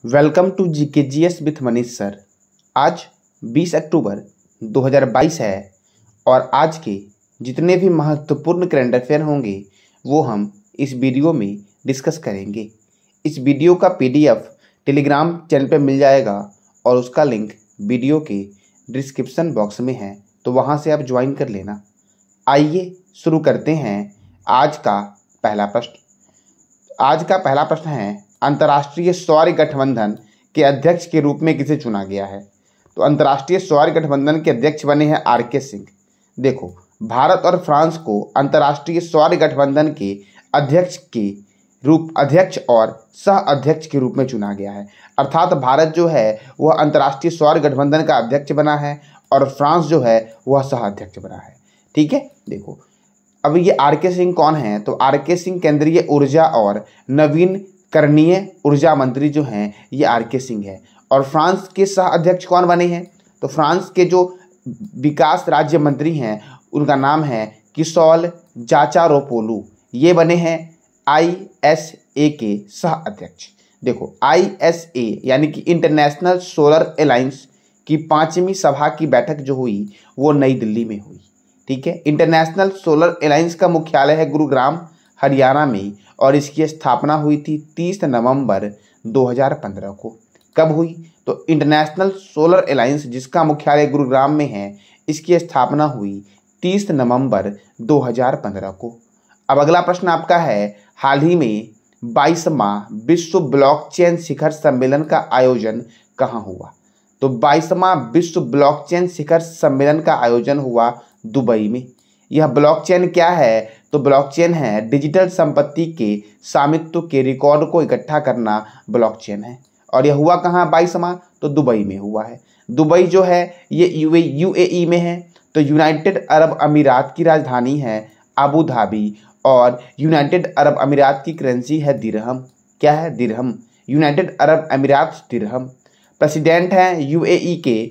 Welcome to GKGS with Manish sir. आज 20 अक्टूबर 2022 है और आज के जितने भी महत्वपूर्ण करंट अफेयर होंगे वो हम इस वीडियो में डिस्कस करेंगे। इस वीडियो का पीडीएफ टेलीग्राम चैनल पे मिल जाएगा और उसका लिंक वीडियो के डिस्क्रिप्शन बॉक्स में है, तो वहाँ से आप ज्वाइन कर लेना। आइए शुरू करते हैं आज का पहला प्रश्न। आज का पहला प्रश्न है, अंतर्राष्ट्रीय सौर गठबंधन के अध्यक्ष के रूप में किसे चुना गया है? तो अंतर्राष्ट्रीय सौर गठबंधन के अध्यक्ष बने हैं आर.के. सिंह। देखो, भारत और फ्रांस को अंतर्राष्ट्रीय सौर गठबंधन के अध्यक्ष और सह अध्यक्ष के रूप में चुना गया है। अर्थात भारत जो है वह अंतर्राष्ट्रीय सौर गठबंधन का अध्यक्ष बना है और फ्रांस जो है वह सह अध्यक्ष बना है। ठीक है, देखो अब ये आर.के. सिंह कौन है? तो आर.के. सिंह केंद्रीय ऊर्जा और नवीनकरणीय ऊर्जा मंत्री जो हैं ये आर.के. सिंह है। और फ्रांस के सह अध्यक्ष कौन बने हैं? तो फ्रांस के जो विकास राज्य मंत्री हैं उनका नाम है किशोल जाचारोपोलू। ये बने हैं ISA के सह अध्यक्ष। देखो, ISA यानी कि इंटरनेशनल सोलर अलायंस की 5वीं सभा की बैठक जो हुई वो नई दिल्ली में हुई। ठीक है, इंटरनेशनल सोलर अलायंस का मुख्यालय है गुरुग्राम हरियाणा में और इसकी स्थापना हुई थी 30 नवंबर 2015 को। कब हुई? तो इंटरनेशनल सोलर अलायंस जिसका मुख्यालय गुरुग्राम में है इसकी स्थापना हुई 30 नवंबर 2015 को। अब अगला प्रश्न आपका है, हाल ही में 22वां विश्व ब्लॉकचेन शिखर सम्मेलन का आयोजन कहाँ हुआ? तो 22वां विश्व ब्लॉकचेन शिखर सम्मेलन का आयोजन हुआ दुबई में। यह ब्लॉकचेन क्या है? तो ब्लॉकचेन है डिजिटल संपत्ति के स्वामित्व के रिकॉर्ड को इकट्ठा करना ब्लॉकचेन है। और यह हुआ कहाँ 22वां? तो दुबई में हुआ है। दुबई जो है ये UAE में है। तो यूनाइटेड अरब अमीरात की राजधानी है अबू धाबी और यूनाइटेड अरब अमीरात की करेंसी है दिरहम। क्या है? दिरहम। यूनाइटेड अरब अमीरात दिरहम। प्रेसिडेंट हैं UAE के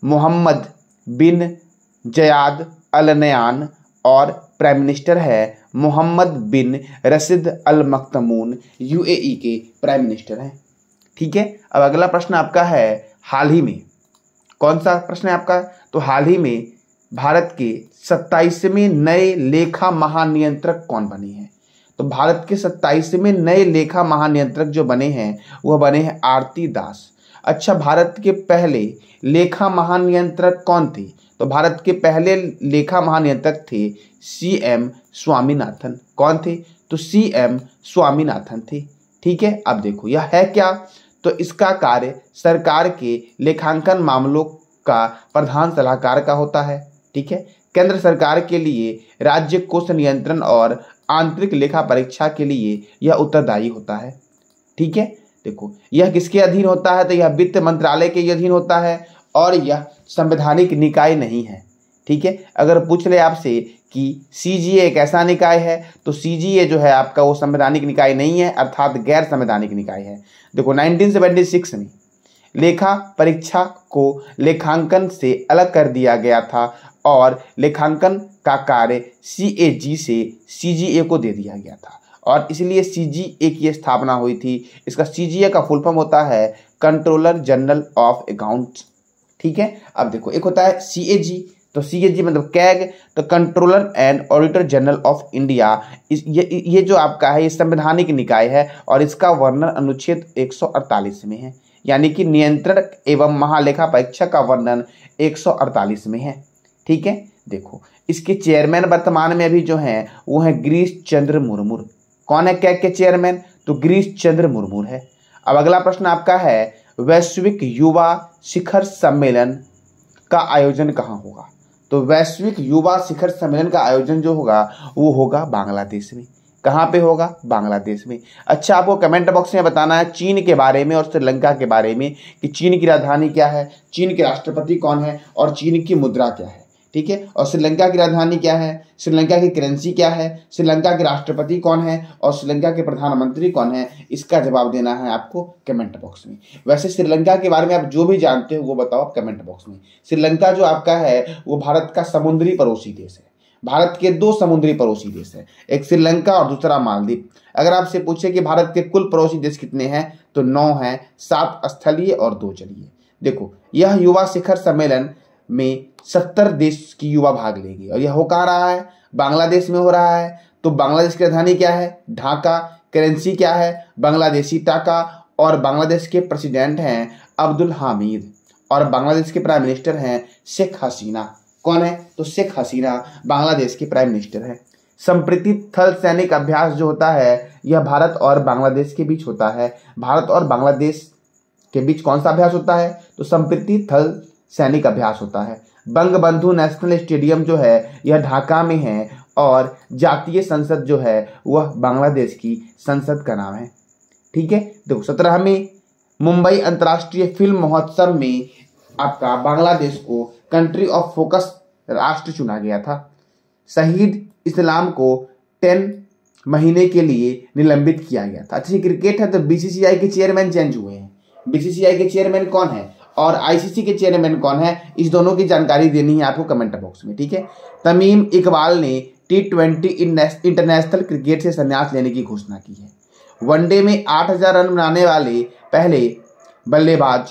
मोहम्मद बिन जयाद अल नयान और प्राइम मिनिस्टर है मोहम्मद बिन रशीद अल मख्तूम। UAE के प्राइम मिनिस्टर हैं। ठीक है, अब अगला प्रश्न आपका है, हाल ही में कौन सा प्रश्न है आपका? तो हाल ही में भारत के 27वें नए लेखा महानियंत्रक कौन बने हैं? तो भारत के 27वें नए लेखा महानियंत्रक जो बने हैं वह बने हैं आरती दास। अच्छा, भारत के पहले लेखा महानियंत्रक कौन थे? तो भारत के पहले लेखा महानियंत्रक थे CM स्वामीनाथन। कौन थे? तो CM स्वामीनाथन थे। ठीक है, अब देखो यह है क्या? तो इसका कार्य सरकार के लेखांकन मामलों का प्रधान सलाहकार का होता है। ठीक है, केंद्र सरकार के लिए राज्य कोष नियंत्रण और आंतरिक लेखा परीक्षा के लिए यह उत्तरदायी होता है। ठीक है, देखो यह किसके अधीन होता है? तो यह वित्त मंत्रालय के अधीन होता है और यह संवैधानिक निकाय नहीं है। ठीक है, अगर पूछ ले आपसे कि CGA एक ऐसा निकाय है, तो CGA जो है आपका वो संवैधानिक निकाय नहीं है, अर्थात गैर संवैधानिक निकाय है। देखो 1976 में लेखा परीक्षा को लेखांकन से अलग कर दिया गया था और लेखांकन का कार्य CAG से CGA को दे दिया गया था और इसलिए CGA की स्थापना हुई थी। इसका CGA का फुल फॉर्म होता है कंट्रोलर जनरल ऑफ अकाउंट्स। ठीक है, अब देखो एक होता है CAG, तो CAG मतलब कैग, तो controller and auditor general of India. ये जो आपका है ये संवैधानिक निकाय है और इसका वर्णन अनुच्छेद 148 में है, यानी कि नियंत्रण एवं महालेखा परीक्षक का वर्णन 148 में है। ठीक है, देखो इसके चेयरमैन वर्तमान में अभी जो हैं वो है गिरीश चंद्र मुर्मू। कौन है कैग के चेयरमैन? तो गिरीश चंद्र मुर्मू है। अब अगला प्रश्न आपका है, वैश्विक युवा शिखर सम्मेलन का आयोजन कहाँ होगा? तो वैश्विक युवा शिखर सम्मेलन का आयोजन जो होगा वो होगा बांग्लादेश में। कहाँ पे होगा? बांग्लादेश में। अच्छा, आपको कमेंट बॉक्स में बताना है चीन के बारे में और श्रीलंका के बारे में कि चीन की राजधानी क्या है, चीन के राष्ट्रपति कौन है और चीन की मुद्रा क्या है। ठीक है, और श्रीलंका की राजधानी क्या है, श्रीलंका की करेंसी क्या है, श्रीलंका के राष्ट्रपति कौन है और श्रीलंका के प्रधानमंत्री कौन है, इसका जवाब देना है आपको कमेंट बॉक्स में। वैसे श्रीलंका के बारे में आप जो भी जानते हो वो बताओ आप कमेंट बॉक्स में। श्रीलंका जो आपका है वो भारत का समुद्री पड़ोसी देश है। भारत के 2 समुद्री पड़ोसी देश है, एक श्रीलंका और दूसरा मालदीव। अगर आपसे पूछे कि भारत के कुल पड़ोसी देश कितने हैं तो 9 हैं, 7 स्थलीय और 2 जलीय। देखो यह युवा शिखर सम्मेलन में 70 देश की युवा भाग लेगी और यह हो कहाँ रहा है, बांग्लादेश में हो रहा है। तो बांग्लादेश की राजधानी क्या है, ढाका। करेंसी क्या है, बांग्लादेशी टाका। और बांग्लादेश के प्रेसिडेंट हैं अब्दुल हामिद और बांग्लादेश के प्राइम मिनिस्टर हैं शेख हसीना। कौन है, तो शेख हसीना बांग्लादेश के प्राइम मिनिस्टर है। संप्रीति थल सैनिक अभ्यास जो होता है यह भारत और बांग्लादेश के बीच होता है। भारत और बांग्लादेश के बीच कौन सा अभ्यास होता है, तो संप्रीति थल सैनिक अभ्यास होता है। बंगबंधु नेशनल स्टेडियम जो है यह ढाका में है और जातीय संसद जो है वह बांग्लादेश की संसद का नाम है। ठीक है, देखो 17वें मुंबई अंतर्राष्ट्रीय फिल्म महोत्सव में आपका बांग्लादेश को कंट्री ऑफ फोकस राष्ट्र चुना गया था। शहीद इस्लाम को 10 महीने के लिए निलंबित किया गया था। अच्छा, क्रिकेट है तो बीसीसीआई के चेयरमैन चेंज हुए हैं। बीसीसीआई के चेयरमैन कौन है और आईसीसी के चेयरमैन कौन है, इस दोनों की जानकारी देनी है आपको कमेंट बॉक्स में। ठीक है, तमीम इकबाल ने T20 इंटरनेशनल क्रिकेट से संन्यास लेने की घोषणा की है। वनडे में 8000 रन बनाने वाले पहले बल्लेबाज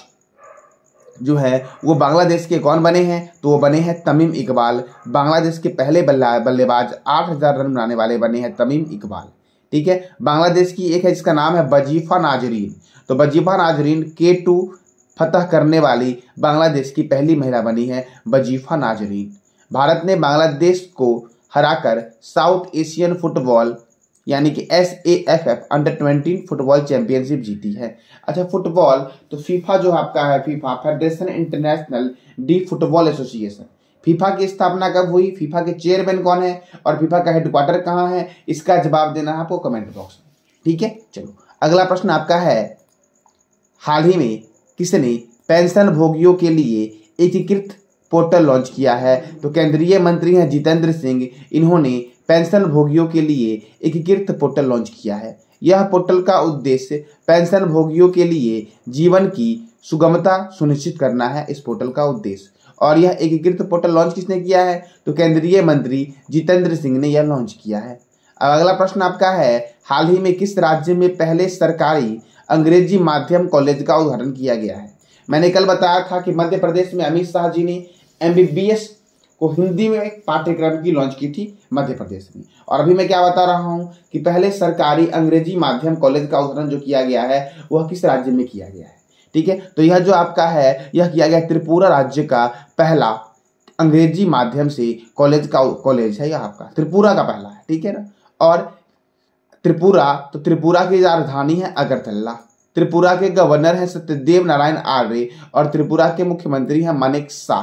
जो है वो बांग्लादेश के कौन बने हैं, तो वो बने हैं तमीम इकबाल। बांग्लादेश के पहले बल्लेबाज 8000 रन बनाने वाले बने हैं तमीम इकबाल। ठीक है, बांग्लादेश की एक है जिसका नाम है वजीफा नाजरीन। तो वजीफा नाजरीन K2 फतह करने वाली बांग्लादेश की पहली महिला बनी है वजीफा नाजरीन। भारत ने बांग्लादेश को हराकर साउथ एशियन फुटबॉल यानी कि SAFF अंडर-20 फुटबॉल चैंपियनशिप जीती है। अच्छा, फुटबॉल तो फीफा जो आपका है, FIFA federation international D football association. FIFA की स्थापना कब हुई, फीफा के चेयरमैन कौन है और फीफा का हेडक्वार्टर कहाँ है, इसका जवाब देना है आपको कमेंट बॉक्स में। ठीक है, चलो अगला प्रश्न आपका है, हाल ही में किसने पेंशन भोगियों के लिए एकीकृत पोर्टल लॉन्च किया है, तो केंद्रीय मंत्री हैं जितेंद्र सिंह। इन्होंने पेंशन भोगियों के लिए एकीकृत पोर्टल लॉन्च किया है। यह पोर्टल का उद्देश्य पेंशन भोगियों के लिए जीवन की सुगमता सुनिश्चित करना है, इस पोर्टल का उद्देश्य। और यह एकीकृत पोर्टल लॉन्च किसने किया है, तो केंद्रीय मंत्री जितेंद्र सिंह ने यह लॉन्च किया है। अब अगला प्रश्न आपका है, हाल ही में किस राज्य में पहले सरकारी अंग्रेजी माध्यम कॉलेज का उद्घाटन किया गया है। मैंने कल बताया था कि मध्य प्रदेश में अमित शाह जी ने MBBS को हिंदी में एक पाठ्यक्रम की लॉन्च की थी मध्य प्रदेश में। और अभी मैं क्या बता रहा हूं कि पहले सरकारी अंग्रेजी माध्यम कॉलेज का उद्घाटन जो किया गया है वह किस राज्य में किया गया है। ठीक है, तो यह जो आपका है यह किया गया त्रिपुरा राज्य का पहला अंग्रेजी माध्यम से कॉलेज है, यह आपका त्रिपुरा का पहला है। ठीक है ना, और त्रिपुरा की राजधानी है अगरतला। त्रिपुरा के गवर्नर हैं सत्यदेव नारायण आर्य और त्रिपुरा के मुख्यमंत्री हैं मानेक शाह।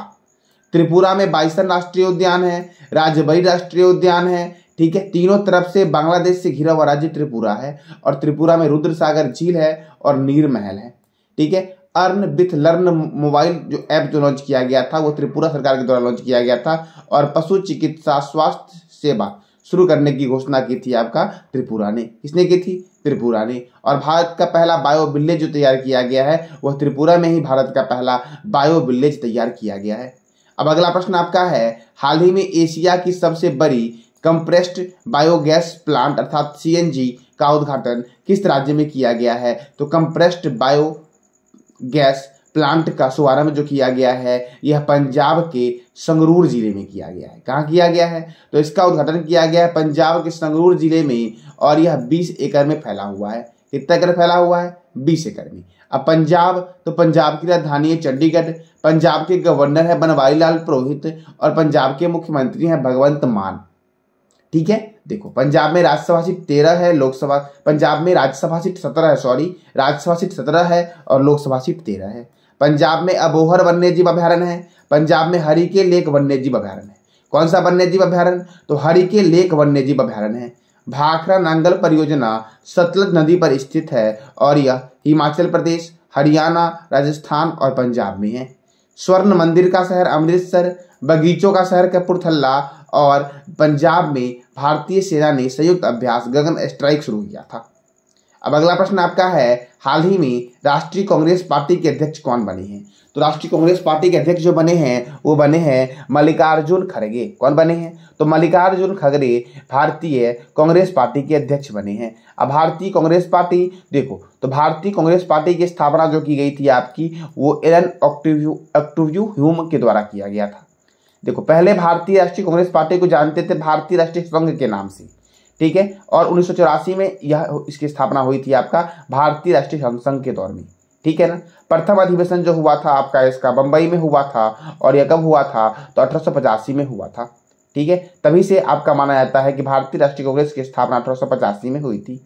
त्रिपुरा में बाइसन राष्ट्रीय उद्यान है, राजबई राष्ट्रीय उद्यान है। ठीक है, तीनों तरफ से बांग्लादेश से घिरा हुआ राज्य त्रिपुरा है और त्रिपुरा में रुद्र सागर झील है और नीर महल है। ठीक है, अर्न विथ लर्न मोबाइल जो ऐप जो लॉन्च किया गया था वो त्रिपुरा सरकार के द्वारा लॉन्च किया गया था और पशु चिकित्सा स्वास्थ्य सेवा शुरू करने की घोषणा की थी आपका त्रिपुरा ने। किसने की थी, त्रिपुरा ने। और भारत का पहला बायो विलेज जो तैयार किया गया है वह त्रिपुरा में ही भारत का पहला बायो विलेज तैयार किया गया है। अब अगला प्रश्न आपका है, हाल ही में एशिया की सबसे बड़ी कंप्रेस्ड बायोगैस प्लांट अर्थात CNG का उद्घाटन किस राज्य में किया गया है, तो कंप्रेस्ड बायोगैस प्लांट का शुभारंभ जो किया गया है यह पंजाब के संगरूर जिले में किया गया है। कहाँ किया गया है, तो इसका उद्घाटन किया गया है पंजाब के संगरूर जिले में और यह 20 एकड़ में फैला हुआ है। कितना एकड़ फैला हुआ है, 20 एकड़ में। अब पंजाब तो पंजाब की राजधानी है चंडीगढ़। पंजाब के गवर्नर है बनवारी लाल पुरोहित और पंजाब के मुख्यमंत्री हैं भगवंत मान। ठीक है, देखो पंजाब में राज्यसभा सीट 13 है, लोकसभा पंजाब में राज्यसभा सीट 17 है, राज्यसभा सीट 17 है और लोकसभा सीट 13 है। पंजाब में अबोहर वन्यजीव अभ्यारण्य है। पंजाब में हरिके लेक वन्यजीव अभ्यारण्य है। कौन सा वन्यजीव अभ्यारण्य, तो हरिके लेक वन्यजीव अभ्यारण्य है। भाखड़ा नांगल परियोजना सतलज नदी पर स्थित है और यह हिमाचल प्रदेश, हरियाणा, राजस्थान और पंजाब में है। स्वर्ण मंदिर का शहर अमृतसर, बगीचों का शहर कपूरथला और पंजाब में भारतीय सेना ने संयुक्त अभ्यास गगन स्ट्राइक शुरू किया था। अब अगला प्रश्न आपका है, हाल ही में राष्ट्रीय कांग्रेस पार्टी के अध्यक्ष कौन बने हैं? तो राष्ट्रीय कांग्रेस पार्टी के अध्यक्ष जो बने हैं वो बने हैं मल्लिकार्जुन खड़गे। कौन बने हैं? तो मल्लिकार्जुन खड़गे भारतीय कांग्रेस पार्टी के अध्यक्ष बने हैं। अब भारतीय कांग्रेस पार्टी देखो, तो भारतीय कांग्रेस पार्टी की स्थापना जो की गई थी आपकी, वो एलन ऑक्टेवियो ह्यूम के द्वारा किया गया था। देखो, पहले भारतीय राष्ट्रीय कांग्रेस पार्टी को जानते थे भारतीय राष्ट्रीय संघ के नाम से, ठीक है। और 1984 में यह इसकी स्थापना हुई थी आपका भारतीय राष्ट्रीय संघ के दौर में, ठीक है ना। प्रथम अधिवेशन जो हुआ था आपका इसका बंबई में हुआ था, और यह कब हुआ था? तो 1885 में हुआ था, ठीक है। तभी से आपका माना जाता है कि भारतीय राष्ट्रीय कांग्रेस की स्थापना 1885 में हुई थी।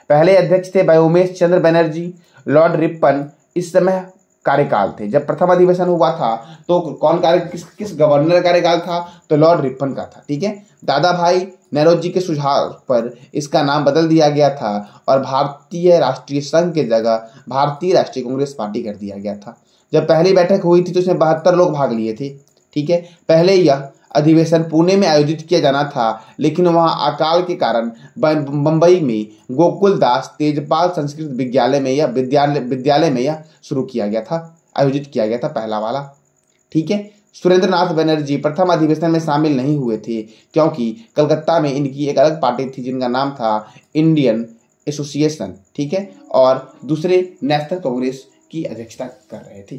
पहले अध्यक्ष थे भाई उमेश चंद्र बनर्जी, लॉर्ड रिपन इस समय कार्यकाल थे। जब प्रथम अधिवेशन हुआ था तो कौन किस गवर्नर कार्यकाल था? तो लॉर्ड रिपन का था, ठीक है। दादा भाई नौरोजी के सुझाव पर इसका नाम बदल दिया गया था और भारतीय राष्ट्रीय संघ के जगह भारतीय राष्ट्रीय कांग्रेस पार्टी कर दिया गया था। जब पहली बैठक हुई थी तो इसमें 72 लोग भाग लिए थे, ठीक है। पहले यह अधिवेशन पुणे में आयोजित किया जाना था, लेकिन वहां अकाल के कारण बंबई में गोकुल दास तेजपाल संस्कृत विद्यालय में यह शुरू किया गया था, आयोजित किया गया था पहला वाला, ठीक है। सुरेंद्र नाथ बनर्जी प्रथम अधिवेशन में शामिल नहीं हुए थे क्योंकि कलकत्ता में इनकी एक अलग पार्टी थी जिनका नाम था इंडियन एसोसिएशन, ठीक है, और दूसरे नेशनल कांग्रेस की अध्यक्षता कर रहे थे,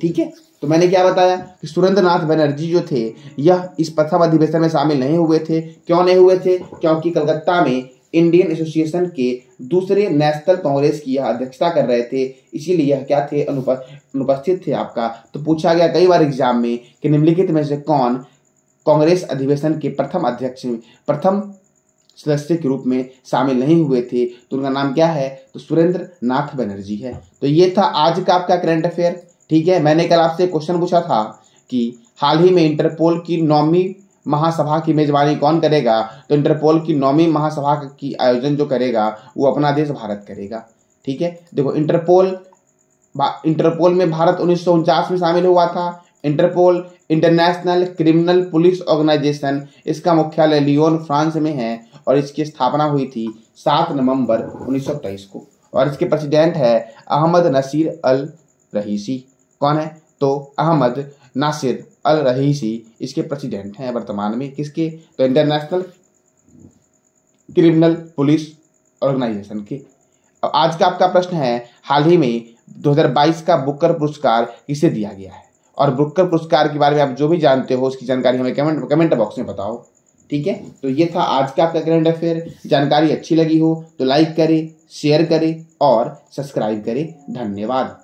ठीक है। तो मैंने क्या बताया कि सुरेंद्र नाथ बनर्जी जो थे यह इस प्रथम अधिवेशन में शामिल नहीं हुए थे। क्यों नहीं हुए थे? क्योंकि कलकत्ता में इंडियन एसोसिएशन के दूसरे नेशनल कांग्रेस की यह अध्यक्षता कर रहे थे, इसीलिए यह क्या थे? अनुपस्थित थे आपका। तो पूछा गया कई बार एग्जाम में कि निम्नलिखित में से कौन कांग्रेस अधिवेशन के प्रथम सदस्य के रूप में शामिल नहीं हुए थे? तो उनका नाम क्या है? तो सुरेंद्र नाथ बनर्जी है। तो ये था आज का आपका करंट अफेयर, ठीक है। मैंने कल आपसे क्वेश्चन पूछा था कि हाल ही में इंटरपोल की 9वीं महासभा की मेजबानी कौन करेगा? तो इंटरपोल की 9वीं महासभा की आयोजन जो करेगा वो अपना देश भारत करेगा, ठीक है। देखो, इंटरपोल में भारत 1949 में शामिल हुआ था। Interpol International Criminal Police Organization, इसका मुख्यालय लियोन फ्रांस में है और इसकी स्थापना हुई थी 7 नवंबर 1923 को, और इसके प्रेसिडेंट है अहमद नसीर अल रहीसी। कौन है? तो अहमद नासिर अल रहीसी इसके प्रेसिडेंट हैं वर्तमान में। किसके? तो इंटरनेशनल क्रिमिनल पुलिस ऑर्गेनाइजेशन के। अब आज का आपका प्रश्न है, हाल ही में 2022 का बुकर पुरस्कार किसे दिया गया है? और बुकर पुरस्कार के बारे में आप जो भी जानते हो उसकी जानकारी हमें कमेंट बॉक्स में बताओ, ठीक है। तो ये था आज का आपका करंट अफेयर। जानकारी अच्छी लगी हो तो लाइक करें, शेयर करें और सब्सक्राइब करें। धन्यवाद।